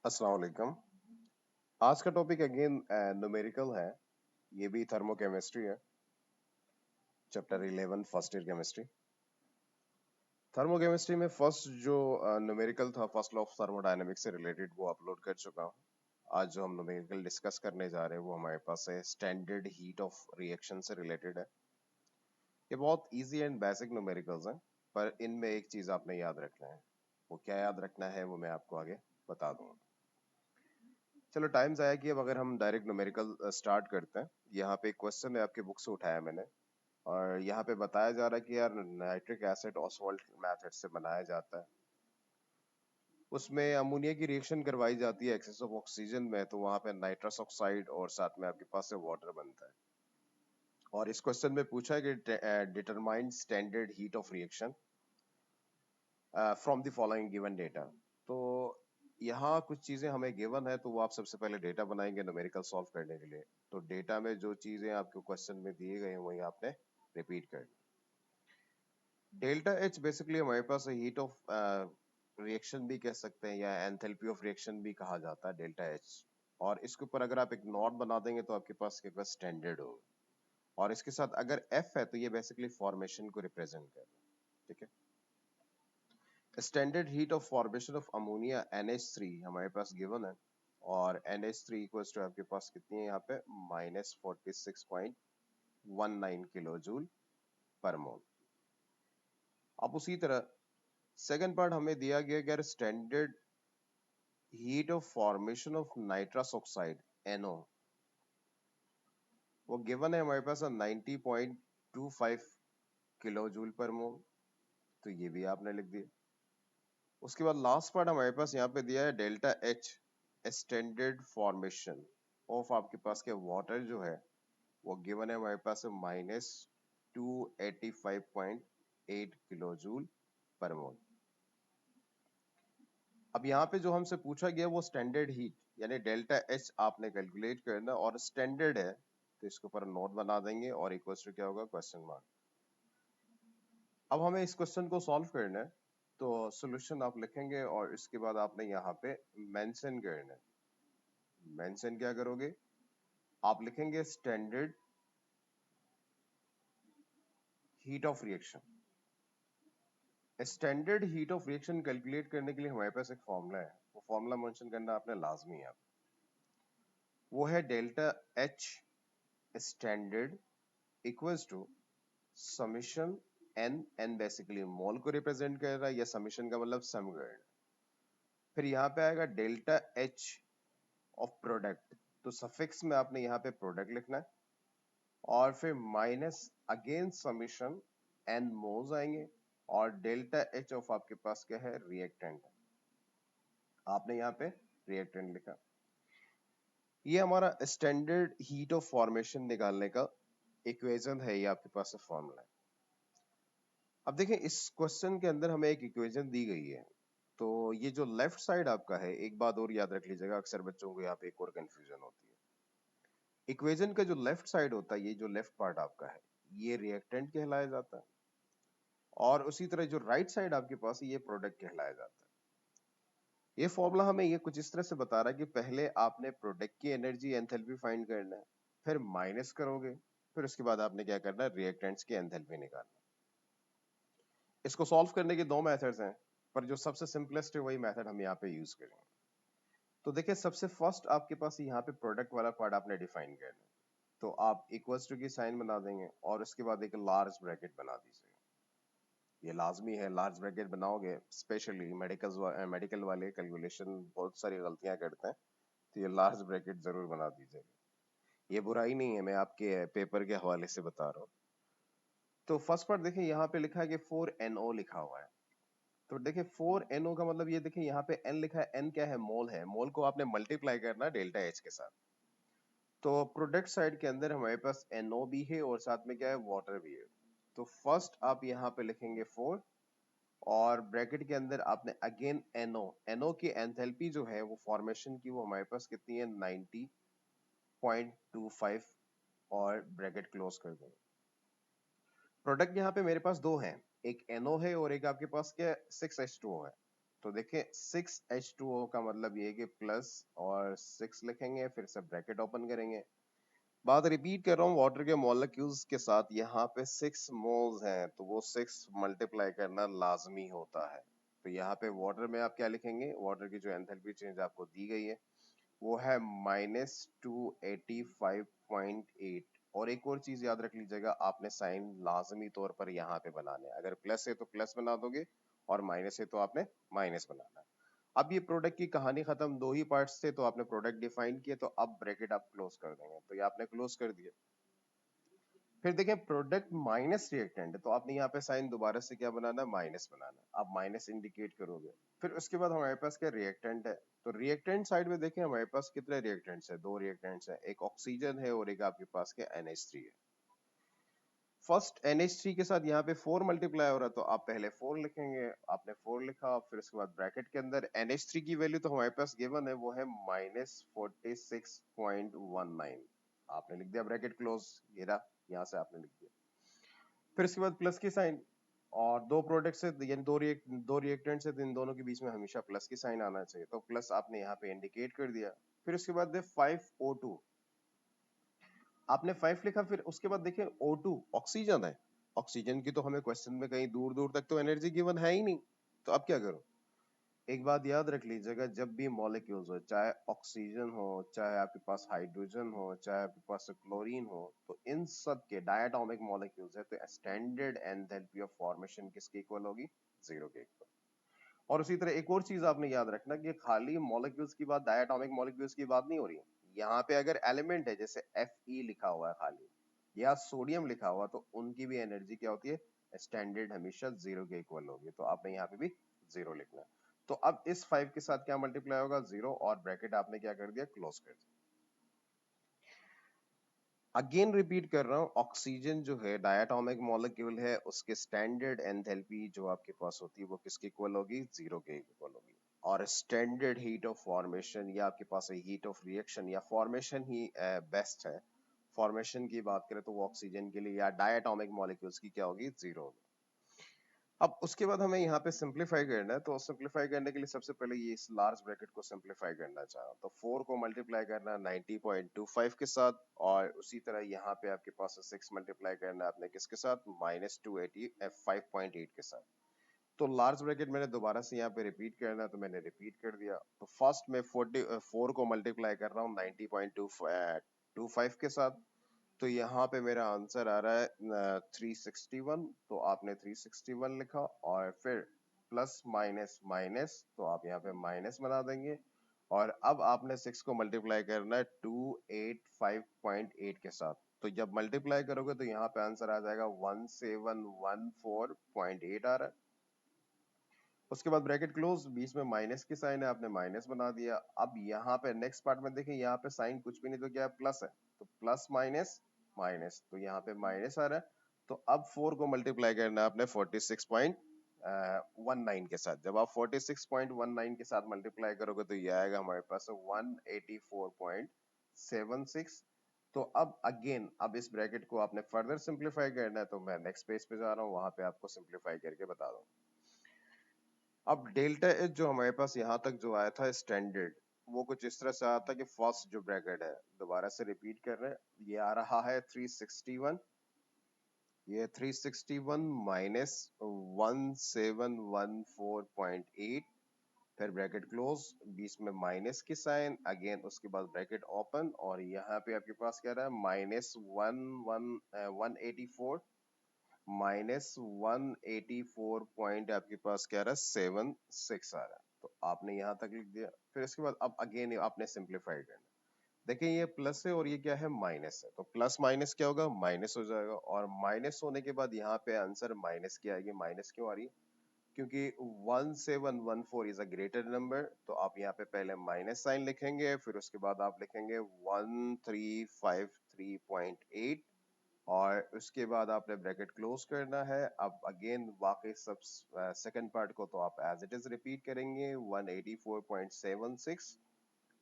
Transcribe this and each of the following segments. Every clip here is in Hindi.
अस्सलाम वालेकुम। आज का टॉपिक अगेन न्यूमेरिकल है। ये भी थर्मोकेमिस्ट्री है। Chapter 11 first year chemistry. Thermochemistry में फर्स्ट जो न्यूमेरिकल था, फर्स्ट लॉ ऑफ थर्मोडायनेमिक्स से रिलेटेड, वो अपलोड कर चुका हूँ। आज जो हम न्यूमेरिकल डिस्कस करने जा रहे हैं वो हमारे पास है स्टैंडर्ड हीट ऑफ रिएक्शन से रिलेटेड है। ये बहुत इजी एंड बेसिक न्यूमेरिकल्स हैं, पर इनमें एक चीज आपने याद रखना है। वो क्या याद रखना है वो मैं आपको आगे बता दूंगा। चलो टाइम जाया कि अब अगर हम डायरेक्ट न्यूमेरिकल स्टार्ट करते हैं। यहाँ पे एक क्वेश्चन है, आपके बुक से उठाया मैंने, और यहाँ पे बताया जा रहा है कि यार नाइट्रिक एसिड ऑसवाल्ट मेथड से बनाया जाता है। उसमें अमोनिया की रिएक्शन करवाई जाती है एक्सेस ऑफ ऑक्सीजन में, तो वहां पे नाइट्रस ऑक्साइड और साथ में आपके पास से वाटर बनता है। और इस क्वेश्चन में पूछा है कि determine standard heat of reaction from the following given data. तो यहाँ कुछ चीजें हमें गिवन है, तो वो आप सबसे पहले डेटा बनाएंगे न्यूमेरिकल सॉल्व करने के लिए। तो डेटा में जो चीजें आपको क्वेश्चन में दिए गए हैं वही आपने रिपीट कर। डेल्टा एच बेसिकली हमारे पास हीट ऑफ रिएक्शन भी कह सकते हैं, या एंथैल्पी ऑफ रिएक्शन भी कहा जाता है डेल्टा एच। और इसके ऊपर अगर आप एक नॉट बना देंगे तो आपके पास स्टैंडर्ड होगा। और इसके साथ अगर एफ है तो ये बेसिकली फॉर्मेशन को रिप्रेजेंट कर रहा है। ठीक है। Standard heat of formation of ammonia NH3 हमारे पास गिवन है, और NH3 इक्वल्स टू आपके पास कितनी है यहाँ पे -46.19 किलो जूल पर मोल। अब उसी तरह सेकंड पार्ट हमें दिया गया कि standard heat of formation of nitrous oxide NO, वो गिवन है हमारे पास 90.25 किलो जूल पर मोल। तो ये भी आपने लिख दिया। उसके बाद लास्ट पार्ट हमारे पास यहाँ पे दिया है delta H standard formation of आपके पास के वाटर जो है वो गिवन है हमारे पास -285.8 किलो जूल पर मोल। अब यहाँ पे जो हमसे पूछा गया वो स्टैंडर्ड हीट यानी डेल्टा एच आपने कैलकुलेट करना, और स्टैंडर्ड है तो इसके ऊपर नोट बना देंगे और इक्वल्स टू क्या होगा क्वेश्चन मार्क। अब हमें इस क्वेश्चन को सॉल्व करना है, तो सॉल्यूशन आप लिखेंगे और इसके बाद आपने यहाँ पे मेंशन करना है। मेंशन क्या करोगे, आप लिखेंगे standard heat of reaction. Standard heat of reaction calculate करने के लिए हमारे पास एक फॉर्मूला है, वो फॉर्मूला मेंशन करना आपने लाजमी है। वो है delta H standard equals to summation N. N basically mole को रिप्रेजेंट कर रहा है, या समीशन का मतलब समीकरण। फिर यहाँ पे आएगा डेल्टा एच ऑफ प्रोडक्ट, तो सफिक्स में आपने यहाँ पे प्रोडक्ट लिखना है, और फिर minus again summation N moles आएंगे, और डेल्टा एच ऑफ आपके पास क्या है रिएक्टेंट, आपने यहाँ पे रिएक्टेंट लिखा। ये हमारा स्टैंडर्ड हीट ऑफ फॉर्मेशन निकालने का इक्वेशन है, ये आपके पास फॉर्मूला है। अब देखें इस क्वेश्चन के अंदर हमें एक इक्वेशन दी गई है, तो ये जो लेफ्ट साइड आपका है, एक बात और याद रख लीजिएगा, अक्सर बच्चों को यहाँ पे एक और कंफ्यूजन होती है। इक्वेशन का जो लेफ्ट साइड होता है, ये जो लेफ्ट पार्ट आपका है, ये रिएक्टेंट कहलाया जाता है, और उसी तरह जो राइट साइड आपके पास है, ये प्रोडक्ट कहलाया जाता है। ये फॉर्मूला हमें ये कुछ इस तरह से बता रहा है कि पहले आपने प्रोडक्ट की एनर्जी एंथैल्पी फाइंड करना है, फिर माइनस करोगे, फिर उसके बाद आपने क्या करना है रिएक्टेंट्स की एंथैल्पी निकालना। इसको सॉल्व करने के दो मेथड्स हैं, पर जो सबसे सिंपलेस्ट है वही मेथड हम यहाँ पे यूज करेंगे। तो देखिए सबसे फर्स्ट आपके पास यहाँ पे प्रोडक्ट वाला पार्ट आपने डिफाइन करना है, तो आप इक्वल्स टू की साइन बना देंगे और उसके बाद एक लार्ज ब्रैकेट बना दीजिए। ये लाजमी है, लार्ज ब्रैकेट बनाओगे, स्पेशली मेडिकल वाले कैलकुलेशन बहुत सारी गलतियां करते हैं, तो ये लार्ज ब्रैकेट जरूर बना दीजिएगा। ये बुराई नहीं है, मैं आपके पेपर के हवाले से बता रहा हूँ। तो फर्स्ट पार्ट देखिए यहाँ पे लिखा है कि 4NO लिखा हुआ है, तो देखिए 4NO का मतलब ये देखिए यहाँ पे N लिखा है, N क्या है मोल है, मोल को आपने मल्टीप्लाई करना है डेल्टा H के साथ। तो प्रोडक्ट साइड के अंदर हमारे पास NO भी है और साथ में क्या है वाटर भी है। तो फर्स्ट आप यहाँ पे लिखेंगे 4, और ब्रैकेट के अंदर आपने अगेन NO की एंथैल्पी जो है वो फॉर्मेशन की, वो हमारे पास कितनी है 90.25, और ब्रैकेट क्लोज कर देंगे। प्रोडक्ट यहाँ पे मेरे पास दो हैं, एक NO है और एक आपके पास क्या 6H2O है। तो देखिए 6H2O का मतलब ये है कि प्लस और 6 लिखेंगे, फिर से ब्रैकेट ओपन करेंगे। बात रिपीट कर रहा हूँ, वाटर के मॉलिक्यूल्स के साथ यहाँ पे 6 मोल्स हैं, तो वो 6 मल्टीप्लाई करना लाजमी होता है। तो यहाँ पे वाटर में आप क्या लिखेंगे, वाटर की जो एंथैल्पी चेंज आपको दी गई है वो है -285.8। और एक और चीज याद रख लीजिएगा, आपने साइन लाजमी तौर पर यहाँ पे बनाने हैं। अगर प्लस है तो प्लस बना दोगे और माइनस है तो आपने माइनस बनाना है। अब ये प्रोडक्ट की कहानी खत्म, दो ही पार्ट्स थे तो आपने प्रोडक्ट डिफाइन किए, तो अब ब्रैकेट आप क्लोज कर देंगे, तो ये आपने क्लोज कर दिया। फिर देखें प्रोडक्ट माइनस रिएक्टेंट है, तो आपने यहाँ पे साइन दोबारा से क्या बनाना है, माइनस बनाना है। आप माइनस इंडिकेट करोगे। फिर उसके बाद हमारे पास क्या रिएक्टेंट है, तो रिएक्टेंट साइड में देखें हमारे पास कितने रिएक्टेंट्स है, दो रिएक्टेंट्स है, एक ऑक्सीजन है और एक आपके पास के NH3 है। फर्स्ट NH3 के साथ यहाँ पे 4 मल्टीप्लाई हो रहा है, तो आप पहले 4 लिखेंगे। आपने 4 लिखा, फिर उसके बाद ब्रैकेट के अंदर NH3 की वैल्यू तो हमारे पास गिवन है, वो है -46.19। आपने लिख दिया ब्रैकेट क्लोज, ये रहा, यहाँ से आपने लिख दिया। फिर इसके बाद प्लस की साइन, और दो प्रोडक्ट से यानी दो रिएक्टेंट से, तो इन दोनों के बीच में हमेशा प्लस की साइन आना चाहिए, तो प्लस आपने यहाँ पे इंडिकेट कर दिया। फिर उसके बाद 5O2, आपने 5 लिखा, फिर उसके बाद देखिए O2 ऑक्सीजन है। ऑक्सीजन की तो हमें क्वेश्चन में कहीं दूर दूर तक तो एनर्जी गिवन है ही नहीं, तो अब क्या करो, एक बात याद रख लीजिएगा, जब भी मॉलिक्यूल्स हो, चाहे ऑक्सीजन हो, चाहे आपके पास हाइड्रोजन हो, चाहे आपके पास क्लोरीन हो, तो इन सब के डायटोमिक मॉलिक्यूल्स है, तो स्टैंडर्ड एंथैल्पी ऑफ फॉर्मेशन किसके इक्वल होगी, जीरो के इक्वल। और उसी तरह एक और चीज आपने याद रखना कि खाली मॉलिक्यूल्स की बात, डायटोमिक मॉलिक्यूल्स की बात नहीं हो रही है। यहाँ पे अगर एलिमेंट है, जैसे Fe लिखा हुआ है खाली, या सोडियम लिखा हुआ, तो उनकी भी एनर्जी क्या होती है, स्टैंडर्ड हमेशा जीरो के इक्वल होगी, तो आपने यहाँ पे भी जीरो लिखना है। तो अब इस 5 के साथ क्या मल्टीप्लाई होगा, जीरो, और ब्रैकेट आपने क्या कर दिया, क्लोज कर दिया। अगेन रिपीट कर रहा हूँ, ऑक्सीजन जो है डायटोमिक मॉलिक्यूल है, उसके स्टैंडर्ड एंथैल्पी जो आपके पास होती है वो किसके इक्वल होगी, जीरो के इक्वल होगी। और स्टैंडर्ड हीट ऑफ फॉर्मेशन, या आपके पास हीट ऑफ रिएक्शन या फॉर्मेशन ही बेस्ट है। फॉर्मेशन की बात करें तो वो ऑक्सीजन के लिए या डायटोमिक मॉलिक्यूल्स की क्या होगी, जीरो होगी। अब उसके बाद हमें यहाँ पे सिंप्लीफाई करना है, तो सिंप्लीफाई करने के लिए सबसे पहले ये इस लार्ज ब्रैकेट को सिंप्लीफाई करना चाहा, तो 4 को मल्टीप्लाई करना है 90.25 के साथ, और उसी तरह यहाँ पे आपके पास 6 मल्टीप्लाई करना है आपने किसके साथ, -285.8 के साथ। तो लार्ज ब्रैकेट मैंने दोबारा से यहाँ पे रिपीट करना है, तो मैंने रिपीट कर दिया। तो फर्स्ट में 4 को मल्टीप्लाई कर रहा हूँ 90.25 के साथ, तो यहाँ पे मेरा आंसर आ रहा है 361, तो आपने 361 लिखा, और फिर प्लस माइनस माइनस, तो आप यहाँ पे माइनस बना देंगे। और अब आपने 6 को मल्टीप्लाई करना है 285.8 के साथ, तो जब मल्टीप्लाई करोगे तो यहाँ पे आंसर आ जाएगा 1714.8 आ रहा है। उसके बाद ब्रैकेट क्लोज, बीच में माइनस की साइन है, आपने माइनस बना दिया। अब यहाँ पे नेक्स्ट पार्ट में देखें, यहाँ पे साइन कुछ भी नहीं, तो क्या है, प्लस है, तो प्लस माइनस माइनस, तो यहाँ पे माइनस आ रहा है। तो अब 4 को मल्टीप्लाई करना है आपने 46.19 के साथ। जब आप 46.19 के साथ मल्टीप्लाई करोगे तो ये आएगा हमारे पास 184.76। तो अब अगेन, अब इस ब्रैकेट को आपने फर्दर सिंप्लीफाई करना है, तो मैं नेक्स्ट पेज पे जा रहा हूँ, वहां पे आपको सिंप्लीफाई करके बता दूँ। अब डेल्टा एच जो हमारे पास यहाँ तक जो आया था स्टैंडर्ड, वो कुछ इस तरह से आया था कि फर्स्ट जो ब्रैकेट है, दोबारा से रिपीट कर रहे हैं, ये आ रहा है 361, ये 361 माइनस 1714.8, फिर ब्रैकेट क्लोज, बीच में माइनस की साइन, अगेन उसके बाद ब्रैकेट ओपन, और यहाँ पे आपके पास क्या रहा है, -184 -184 पॉइंट आपके पास क्या रहा है, 76 आ रहा है, तो आपने यहाँ तक लिख दिया। फिर इसके बाद अब अगेन आपने सिंप्लीफाई करना, देखिए ये प्लस है और ये क्या है, माइनस है, तो प्लस माइनस क्या होगा, माइनस हो जाएगा, और माइनस होने के बाद यहाँ पे आंसर माइनस की आएगी। माइनस क्यों आ रही है, क्योंकि 1714 इज अ ग्रेटर नंबर, तो आप यहाँ पे पहले माइनस साइन लिखेंगे, फिर उसके बाद आप लिखेंगे 1353.8, और उसके बाद आपने ब्रैकेट क्लोज करना है। अब अगेन बाकी सब सेकंड पार्ट को तो आप एज इट इज रिपीट करेंगे 184.76।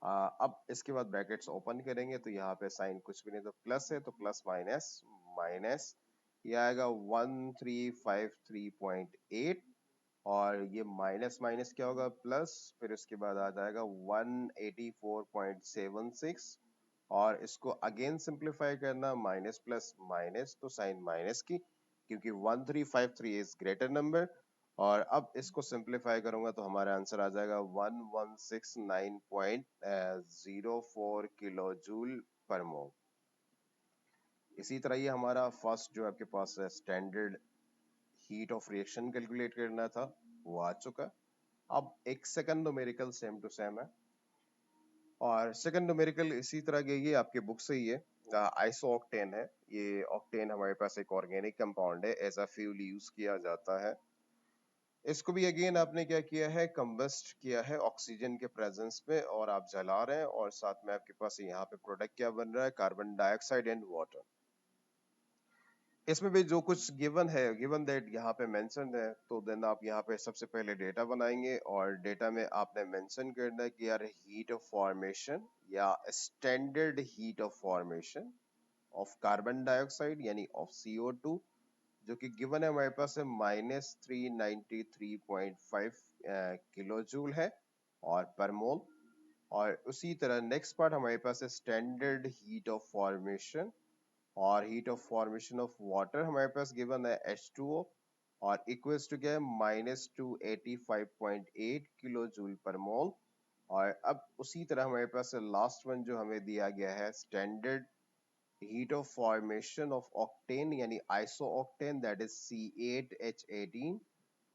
अब इसके बाद ब्रैकेट्स ओपन करेंगे, तो यहाँ पे साइन कुछ भी नहीं, तो प्लस है, तो प्लस माइनस माइनस, ये आएगा 1353.8, और ये माइनस माइनस क्या होगा प्लस, फिर उसके बाद आ जाएगा 184.76 और इसको अगेन सिंप्लीफाई करना माइनस प्लस माइनस तो साइन माइनस की, क्योंकि 1353 इज ग्रेटर नंबर। और अब इसको सिंप्लीफाई करूंगा तो हमारा आंसर आ जाएगा 1169.04 किलो जूल पर मोल। इसी तरह ये हमारा फर्स्ट जो आपके पास standard heat of reaction calculate करना था वो आ चुका। अब एक second numerical same to same है, और सेकंड न्यूमेरिकल इसी तरह के ये आपके बुक से ही है, आइसो ऑक्टेन है। ये ऑक्टेन हमारे पास एक ऑर्गेनिक कंपाउंड है, एज अ फ्यूल यूज किया जाता है। इसको भी अगेन आपने क्या किया है, कंबस्ट किया है ऑक्सीजन के प्रेजेंस में, और आप जला रहे हैं, और साथ में आपके पास यहाँ पे प्रोडक्ट क्या बन रहा है, कार्बन डाइऑक्साइड एंड वाटर। इसमें भी जो कुछ गिवन है, गिवन दैट यहाँ पे मेंशन है, तो देन आप यहाँ पे सबसे पहले डेटा बनाएंगे, और डेटा में आपने मेंशन करना है कि यार हीट ऑफ फॉर्मेशन या standard heat of formation of carbon dioxide यानी ऑफ CO2, जो कि गिवन है हमारे पास है -393.5 किलो जूल है और पर मोल। और उसी तरह नेक्स्ट पार्ट हमारे पास है स्टैंडर्ड हीट ऑफ फॉर्मेशन, और heat of formation of water हमारे पास गिवन है H2O, और इक्वल्स टू क्या है -285.8 किलो जूल पर मोल। और अब उसी तरह हमारे पास लास्ट वन जो हमें दिया गया है standard heat of formation of octane यानी iso octane, that is C8H18,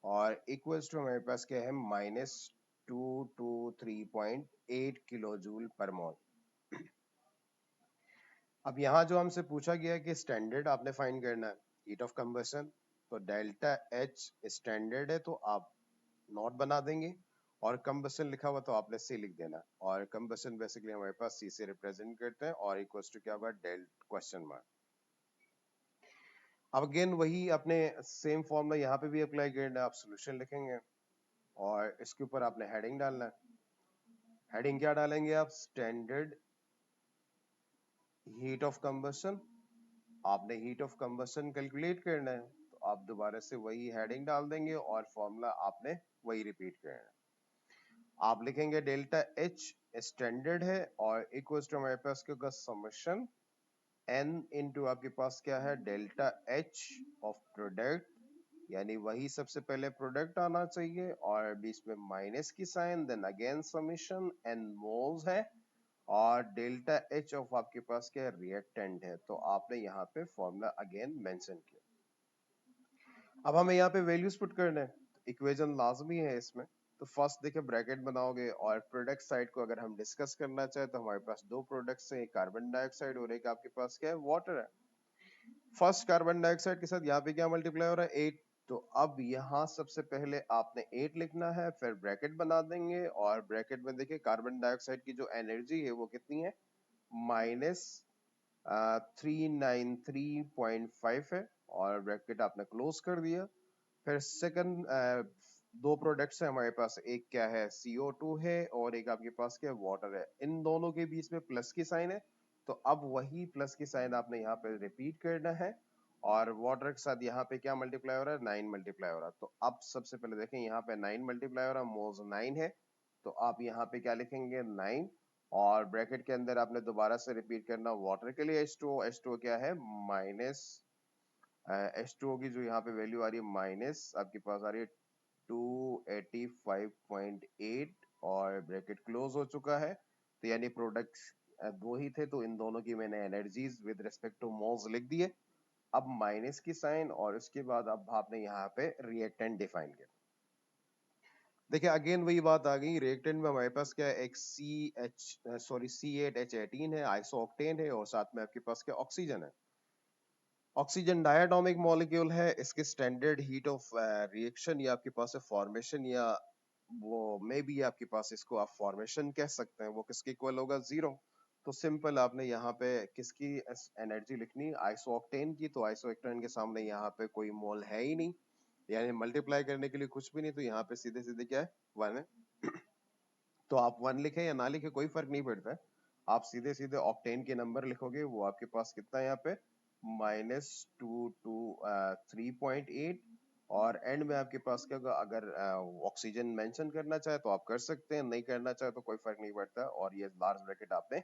और इक्वल्स टू हमारे पास क्या है -223.8 किलो जूल पर मोल। अब यहाँ जो हमसे पूछा गया है कि स्टैंडर्ड आपने फाइंड करना है हीट ऑफ कंबशन, तो डेल्टा H स्टैंडर्ड है तो आप नॉट बना देंगे, और कंबशन लिखा हुआ तो आपने C लिख देना, और कंबशन बेसिकली हमारे पास C से रिप्रेजेंट करते हैं, और इक्वल्स टू क्या होगा डेल्ट क्वेश्चन मार्क। अब अगेन वही अपने सेम फॉर्मूला यहाँ पे भी अप्लाई करना है, आप सोल्यूशन लिखेंगे और इसके ऊपर आपने हेडिंग डालना है। हेडिंग क्या डालेंगे आप, स्टैंडर्ड हीट ऑफ कंबशन। आपने हीट ऑफ कंबशन कैलकुलेट करना है तो आप दोबारा से वही हेडिंग डाल देंगे और फॉर्मूला आपने वही रिपीट करना है। आप लिखेंगे डेल्टा H स्टैंडर्ड है और इक्वल्स टू हमारे पास क्या होगा समेशन N इनटू आपके पास क्या है डेल्टा H ऑफ प्रोडक्ट, यानी वही सबसे पहले प्रोडक्ट आना चाहिए और बीच में माइनस की sign, then again summation N moles है, और डेल्टा H ऑफ आपके पास क्या रिएक्टेंट है, तो आपने यहाँ पे फॉर्मूला अगेन मेंशन किया। अब हमें यहाँ पे वैल्यूज पुट करने हैं, इक्वेशन लाजमी है इसमें। तो फर्स्ट देखिए ब्रैकेट बनाओगे, और प्रोडक्ट साइड को अगर हम डिस्कस करना चाहे तो हमारे पास दो प्रोडक्ट्स हैं, एक कार्बन डाइऑक्साइड और एक आपके पास क्या है वाटर है। फर्स्ट कार्बन डाइऑक्साइड के साथ यहाँ पे क्या मल्टीप्लाई हो रहा है 8, तो अब यहाँ सबसे पहले आपने 8 लिखना है, फिर ब्रैकेट बना देंगे, और ब्रैकेट में देखिए कार्बन डाइऑक्साइड की जो एनर्जी है वो कितनी है माइनस 393.5 है, और ब्रैकेट आपने क्लोज कर दिया। फिर सेकंड दो प्रोडक्ट्स है हमारे पास, एक क्या है CO2 है और एक आपके पास क्या वाटर है, इन दोनों के बीच में प्लस की साइन है, तो अब वही प्लस की साइन आपने यहाँ पे रिपीट करना है, और वाटर के साथ यहाँ पे क्या मल्टीप्लाई हो रहा है 9 मल्टीप्लाई हो रहा है। तो अब सबसे पहले देखें यहाँ पे 9 मल्टीप्लाई हो रहा है, मोल्स 9 है, तो आप यहाँ पे क्या लिखेंगे 9, और ब्रैकेट के अंदर आपने दोबारा से रिपीट करना वाटर के लिए H2O, H2O क्या है माइनस H2O की जो यहाँ पे वैल्यू आ रही है माइनस आपके पास आ रही है 285.8, और ब्रैकेट क्लोज हो चुका है, तो यानी प्रोडक्ट्स दो ही थे, तो इन दोनों की मैंने energies with respect two moles लिख दिए। अब माइनस की साइन, और उसके बाद अब आपने यहाँ पे रिएक्टेंट डिफाइन किया। देखिए अगेन वही बात आ गई, रिएक्टेंट में हमारे पास क्या है एक C8H18 है, आइसोऑक्टेन है, और साथ में आपके पास क्या ऑक्सीजन है। ऑक्सीजन डायटोमिक मॉलिक्यूल है, इसके स्टैंडर्ड हीट ऑफ रिएक्शन या आपके पास है फॉर्मेशन, या वो मे बी आपके पास इसको आप फॉर्मेशन कह सकते हैं, वो किसके इक्वल होगा 0। तो सिंपल आपने यहाँ पे किसकी एनर्जी लिखनी आइसोऑक्टेन की, तो आइसोऑक्टेन के सामने यहाँ पे कोई मोल है ही नहीं, यानी मल्टीप्लाई करने के लिए कुछ भी नहीं, तो यहाँ पे सीधे सीधे क्या है 1 है। तो आप 1 लिखे या ना लिखे कोई फर्क नहीं पड़ता है, आप सीधे सीधे ऑक्टेन के नंबर लिखोगे, वो आपके पास कितना है यहाँ पे -223.8, और एंड में आपके पास क्या होगा, अगर ऑक्सीजन मेंशन करना चाहे तो आप कर सकते हैं, नहीं करना चाहे तो कोई फर्क नहीं पड़ता, और ये लार्ज ब्रैकेट आपने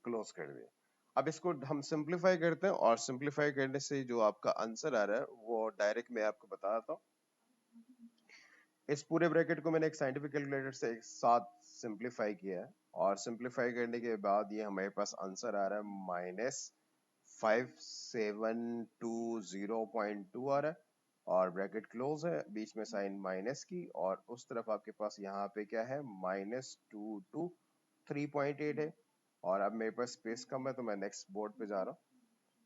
क्लोज कर दिया। अब इसको हम सिंप्लीफाई करते हैं, और सिंप्लीफाई करने से जो आपका आंसर आ रहा है वो डायरेक्ट मैं आपको बता देता हूँ। इस पूरे ब्रैकेट को मैंने एक साइंटिफिक कैलकुलेटर से एक साथ सिंप्लीफाई किया है, और सिंप्लीफाई करने के बाद ये हमारे पास आंसर आ रहा है -5720.2 आ रहा है, और ब्रैकेट क्लोज है, बीच में साइन माइनस की, और उस तरफ आपके पास यहाँ पे क्या है -223.8 है, और अब मेरे पास स्पेस कम है तो मैं नेक्स्ट बोर्ड पे जा रहा हूँ।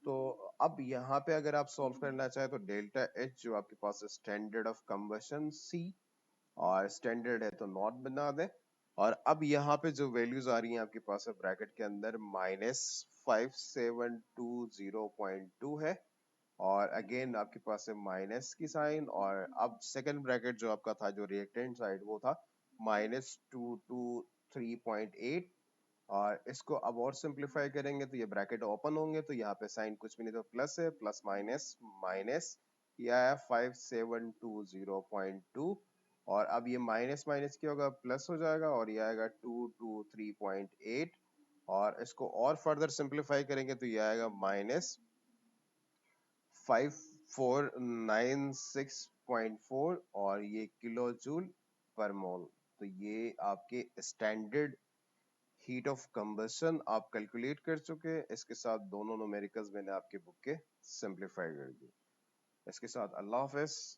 तो अब यहाँ पे अगर आप सॉल्व करना चाहें तो डेल्टा एच जो आपके पास स्टैंडर्ड ऑफ कंबशन सी, और स्टैंडर्ड है तो नॉट बना दें, और अब यहाँ पे जो वैल्यूज आ रही हैं आपके पास ब्रैकेट के अंदर -5720.2 है, और अगेन आपके पास है माइनस की साइन, और अब सेकंड ब्रैकेट जो आपका था जो रिएक्टेंट साइड वो था -223.8, और इसको अब और सिंप्लीफाई करेंगे तो ये ब्रैकेट ओपन होंगे तो यहाँ पे साइन कुछ भी नहीं तो प्लस है, प्लस माइनस माइनस, ये आया 5720.2, और अब ये माइनस माइनस क्या होगा, प्लस हो जाएगा, और ये आएगा 223.8, और इसको और फर्दर सिंप्लीफाई करेंगे तो ये आएगा -5496.4, और ये किलो जूल पर मोल। तो ये आपके स्टैंडर्ड हीट ऑफ कंबशन आप कैलकुलेट कर चुके हैं, इसके साथ दोनों न्यूमेरिकल्स मैंने आपके बुक के सिंप्लीफाई कर दिए। इसके साथ अल्लाह हाफिज।